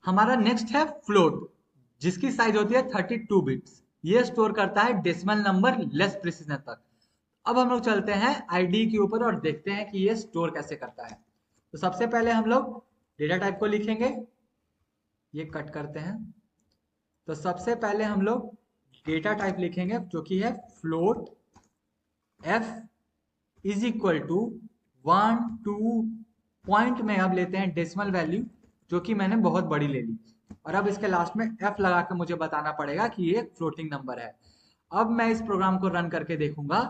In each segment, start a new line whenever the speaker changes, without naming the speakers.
हमारा नेक्स्ट है फ्लोट, जिसकी साइज होती है 32 बिट्स। ये स्टोर करता है डेसिमल नंबर लेस प्रिसीजन तक। अब हम लोग चलते हैं आईडी के ऊपर और देखते हैं कि ये स्टोर कैसे करता है। तो सबसे पहले हम लोग डेटा टाइप को लिखेंगे, ये कट करते हैं। तो सबसे पहले हम लोग डेटा टाइप लिखेंगे जो कि है float F is equal to 1 2 point में अब लेते हैं डेसिमल वैल्यू, जो कि मैंने बहुत बड़ी ले ली। और अब इसके लास्ट में एफ लगा के मुझे बताना पड़ेगा कि ये फ्लोटिंग नंबर है। अब मैं इस प्रोग्राम को रन करके देखूंगा।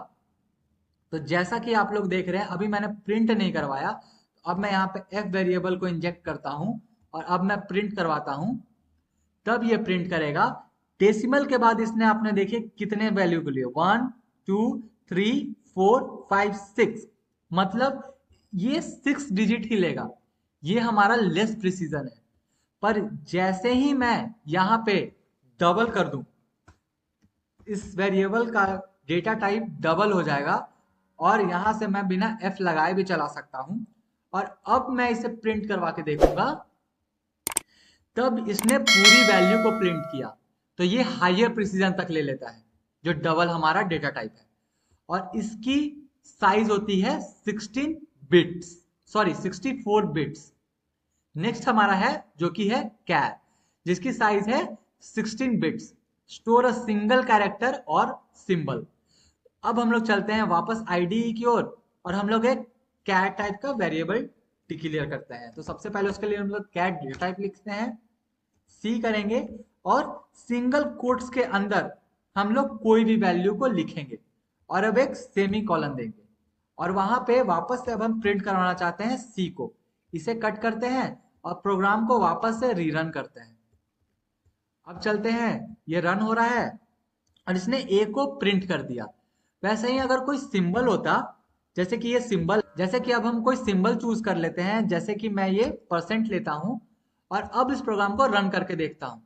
तो जैसा कि आप लोग देख रहे हैं, अभी मैंने प्रिंट नहीं करवाया। अब मैं यहाँ पे एफ वेरिएबल को इंजेक्ट करता हूँ और अब मैं प्रिंट करवाता हूँ, तब ये प्रिंट करेगा। डेसिमल के बाद इसने आपने देखिए कितने वैल्यू के लिए 1 2 3 4 5 6, मतलब ये 6 डिजिट ही लेगा। ये हमारा लेस प्रिसीजन है। पर जैसे ही मैं यहाँ पे डबल कर दूं, इस वेरिएबल का डेटा टाइप डबल हो जाएगा और यहां से मैं बिना एफ लगाए भी चला सकता हूं। और अब मैं इसे प्रिंट करवा के देखूंगा, तब इसने पूरी वैल्यू को प्रिंट किया। तो ये हायर प्रिसीजन तक ले लेता है, जो डबल हमारा डेटा टाइप है। और इसकी साइज होती है 16 बिट्स, सॉरी 64 बिट्स। नेक्स्ट हमारा है जो कि है कैर, जिसकी साइज है 16 bits, store a single character और सिंबल। अब हम लोग चलते हैं वापस आईडीई की ओर और हम लोग एक कैट टाइप का वेरिएबल डिक्लेयर करते हैं। तो सबसे पहले उसके लिए हम लोग कैट डेटा टाइप लिखते हैं, सी करेंगे और सिंगल कोट्स के अंदर हम लोग कोई भी वैल्यू को लिखेंगे और अब एक सेमी कॉलन देंगे। और वहां पे वापस से अब हम प्रिंट करवाना चाहते हैं सी को, इसे कट करते हैं और प्रोग्राम को वापस से रीरन करते हैं। अब चलते हैं, ये रन हो रहा है और इसने ए को प्रिंट कर दिया। वैसे ही अगर कोई सिंबल होता, जैसे कि ये सिंबल, जैसे कि अब हम कोई सिंबल चूज कर लेते हैं, जैसे कि मैं ये परसेंट लेता हूं और अब इस प्रोग्राम को रन करके देखता हूं।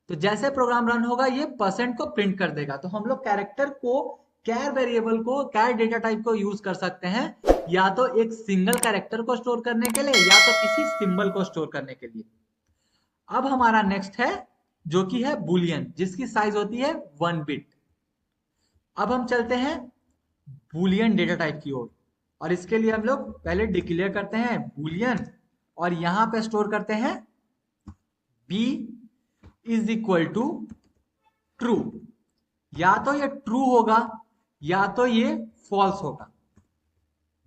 तो जैसे प्रोग्राम रन होगा ये परसेंट को प्रिंट कर देगा। तो हम लोग कैरेक्टर को, कैर वेरिएबल को, कैर डेटा टाइप को यूज कर सकते हैं, या तो एक सिंगल कैरेक्टर को स्टोर करने के लिए या तो किसी सिंबल को स्टोर करने के लिए। अब हमारा नेक्स्ट है जो कि है बुलियन, जिसकी साइज होती है 1 बिट। अब हम चलते हैं बुलियन डेटा टाइप की ओर और इसके लिए हम लोग पहले डिक्लेयर करते हैं बुलियन और यहां पे स्टोर करते हैं B is equal to true. या तो ये ट्रू होगा या तो ये फॉल्स होगा।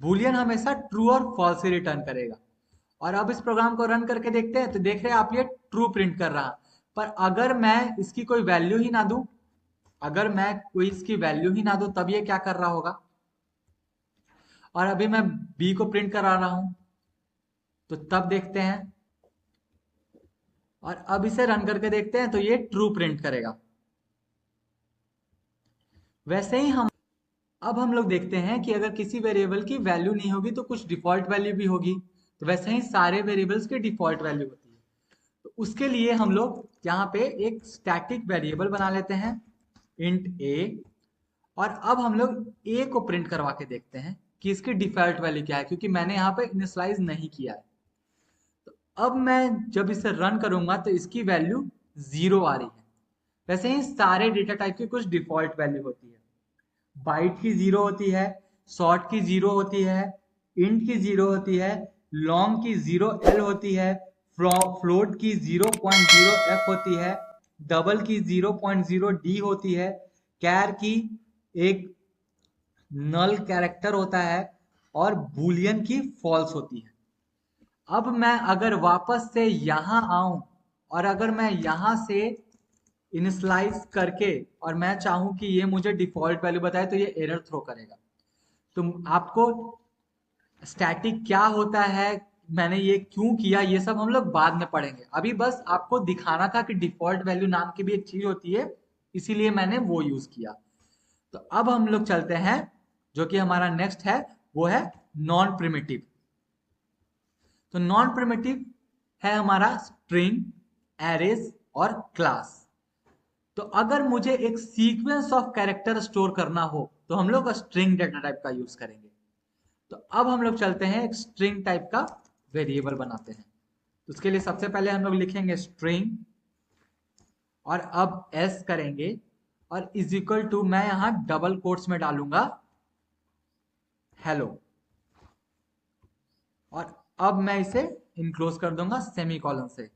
बुलियन हमेशा ट्रू और फॉल्स ही रिटर्न करेगा। और अब इस प्रोग्राम को रन करके देखते हैं। तो देख रहे हैं आप, ये ट्रू प्रिंट कर रहा। पर अगर मैं इसकी कोई वैल्यू ही ना दूं, अगर मैं कोई इसकी वैल्यू ही ना दूं, तब ये क्या कर रहा होगा। और अभी मैं बी को प्रिंट करा रहा हूं, तो तब देखते हैं। और अब इसे रन करके देखते हैं तो ये ट्रू प्रिंट करेगा। वैसे ही अब हम लोग देखते हैं कि अगर किसी वेरिएबल की वैल्यू नहीं होगी तो कुछ डिफॉल्ट वैल्यू भी होगी। तो वैसे ही सारे वेरिएबल्स की डिफॉल्ट वैल्यू होती है। तो उसके लिए हम लोग यहाँ पे एक स्टैटिक वेरिएबल बना लेते हैं, इंट ए। और अब हम लोग ए को प्रिंट करवा के देखते हैं कि इसकी डिफॉल्ट वैल्यू क्या है, क्योंकि मैंने यहाँ पे इनिशियलाइज नहीं किया है। तो अब मैं जब इसे रन करूंगा तो इसकी वैल्यू 0 आ रही है। वैसे ही सारे डेटा टाइप की कुछ डिफॉल्ट वैल्यू होती है। बाइट की 0 होती है, शॉर्ट की 0 होती है, इंट की 0 होती है, लॉन्ग की 0L होती है, फ्लोट की 0.0F होती है, डबल की 0.0D होती है, कैर की एक नल कैरेक्टर होता है और बुलियन की फॉल्स होती है। अब मैं अगर वापस से यहां आऊं और अगर मैं यहां से इनिशलाइज करके और मैं चाहूं कि ये मुझे डिफॉल्ट वैल्यू बताए, तो ये एरर थ्रो करेगा। तो आपको स्टैटिक क्या होता है, मैंने ये क्यों किया, ये सब हम लोग बाद में पढ़ेंगे। अभी बस आपको दिखाना था कि डिफॉल्ट वैल्यू नाम की भी एक चीज होती है, इसीलिए मैंने वो यूज किया। तो अब हम लोग चलते हैं, जो कि हमारा नेक्स्ट है वो है नॉन प्रिमिटिव। तो नॉन प्रिमिटिव है हमारा स्ट्रिंग, एरेज और क्लास। तो अगर मुझे एक सीक्वेंस ऑफ कैरेक्टर स्टोर करना हो तो हम लोग स्ट्रिंग डेटा टाइप का यूज करेंगे। तो अब हम लोग चलते हैं एक स्ट्रिंग टाइप का वेरिएबल बनाते हैं। तो उसके लिए सबसे पहले हम लोग लिखेंगे स्ट्रिंग और अब एस करेंगे और इज इक्वल टू मैं यहां डबल कोट्स में डालूंगा हेलो और अब मैं इसे इनक्लोज कर दूंगा सेमी कॉलन से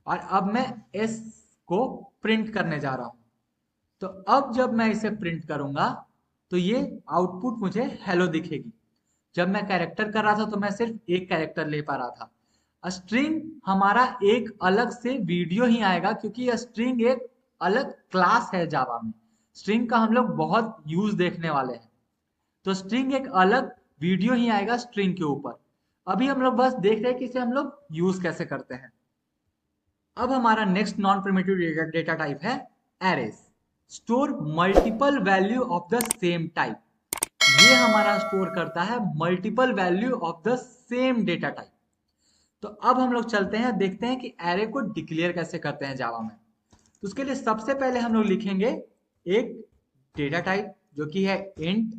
और अब मैं एस को प्रिंट करने जा रहा हूं। तो अब जब मैं इसे प्रिंट करूंगा तो ये आउटपुट मुझे हेलो दिखेगी। जब मैं कैरेक्टर कर रहा था तो मैं सिर्फ एक कैरेक्टर ले पा रहा था। स्ट्रिंग हमारा एक अलग से वीडियो ही आएगा क्योंकि स्ट्रिंग एक अलग क्लास है जावा में। स्ट्रिंग का हम लोग बहुत यूज देखने वाले हैं। तो स्ट्रिंग एक अलग वीडियो ही आएगा स्ट्रिंग के ऊपर। अभी हम लोग बस देख रहे हैं कि इसे हम लोग यूज कैसे करते हैं। अब हमारा next non primitive data type है arrays. Store multiple value of the same type. ये हमारा स्टोर करता है multiple value of the same data type. तो अब हम लोग चलते हैं देखते हैं कि एरे को डिक्लेयर कैसे करते हैं जावा में। तो उसके लिए सबसे पहले हम लोग लिखेंगे एक डेटा टाइप जो कि है इंट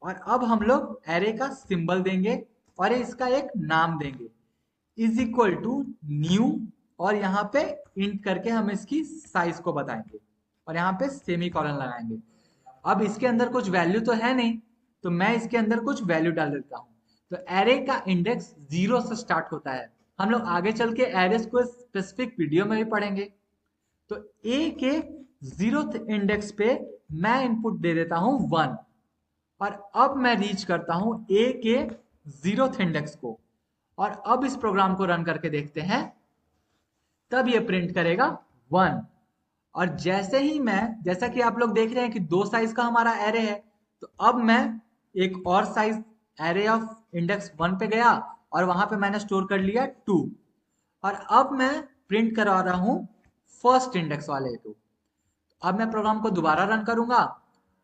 और अब हम लोग एरे का सिंबल देंगे और इसका एक नाम देंगे इज इक्वल टू न्यू और यहाँ पे इंट करके हम इसकी साइज को बताएंगे और यहाँ पे सेमी कॉलन लगाएंगे। अब इसके अंदर कुछ वैल्यू तो है नहीं तो मैं इसके अंदर कुछ वैल्यू डाल देता हूँ। तो एरे का इंडेक्स 0 से स्टार्ट होता है। हम लोग आगे चल के एरेस को स्पेसिफिक वीडियो में भी पढ़ेंगे। तो ए के 0th इंडेक्स पे मैं इनपुट दे देता हूं 1 और अब मैं रीच करता हूं ए के 0th इंडेक्स को और अब इस प्रोग्राम को रन करके देखते हैं तब ये प्रिंट करेगा 1। और जैसे ही जैसा कि आप लोग देख रहे हैं कि 2 साइज का हमारा एरे है तो अब मैं एक और साइज एरे ऑफ इंडेक्स 1 पे गया और वहां पे मैंने स्टोर कर लिया 2 और अब मैं प्रिंट करवा रहा हूं फर्स्ट इंडेक्स वाले को। अब मैं प्रोग्राम को दोबारा रन करूंगा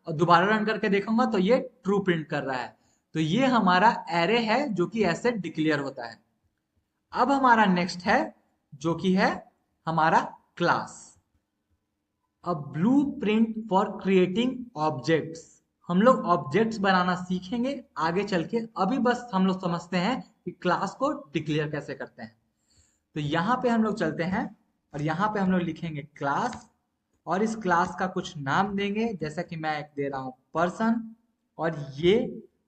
और दोबारा रन करके देखूंगा तो ये ट्रू प्रिंट कर रहा है। तो ये हमारा एरे है जो कि ऐसे डिक्लेयर होता है। अब हमारा नेक्स्ट है जो कि है हमारा class. A blueprint for creating objects. हम लोग ऑब्जेक्ट्स बनाना सीखेंगे आगे चल के। अभी बस हम लोग समझते हैं कि क्लास को डिक्लेयर कैसे करते हैं। तो यहाँ पे हम लोग चलते हैं और यहाँ पे हम लोग लिखेंगे क्लास और इस क्लास का कुछ नाम देंगे जैसा कि मैं एक दे रहा हूँ पर्सन और ये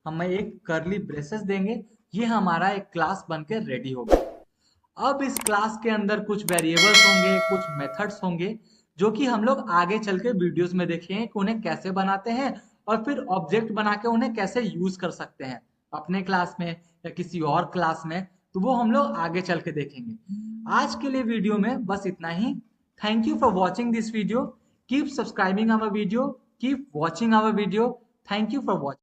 हमें एक कर्ली ब्रेसेस देंगे। ये हमारा एक क्लास बन के रेडी होगा। अब इस क्लास के अंदर कुछ वेरिएबल्स होंगे कुछ मेथड्स होंगे जो कि हम लोग आगे चल के वीडियोस में देखेंगे कि उन्हें कैसे बनाते हैं और फिर ऑब्जेक्ट बना के उन्हें कैसे यूज कर सकते हैं अपने क्लास में या किसी और क्लास में। तो वो हम लोग आगे चल के देखेंगे। आज के लिए वीडियो में बस इतना ही। Thank you for watching this video. Keep subscribing our video, keep watching our video. Thank you for watching.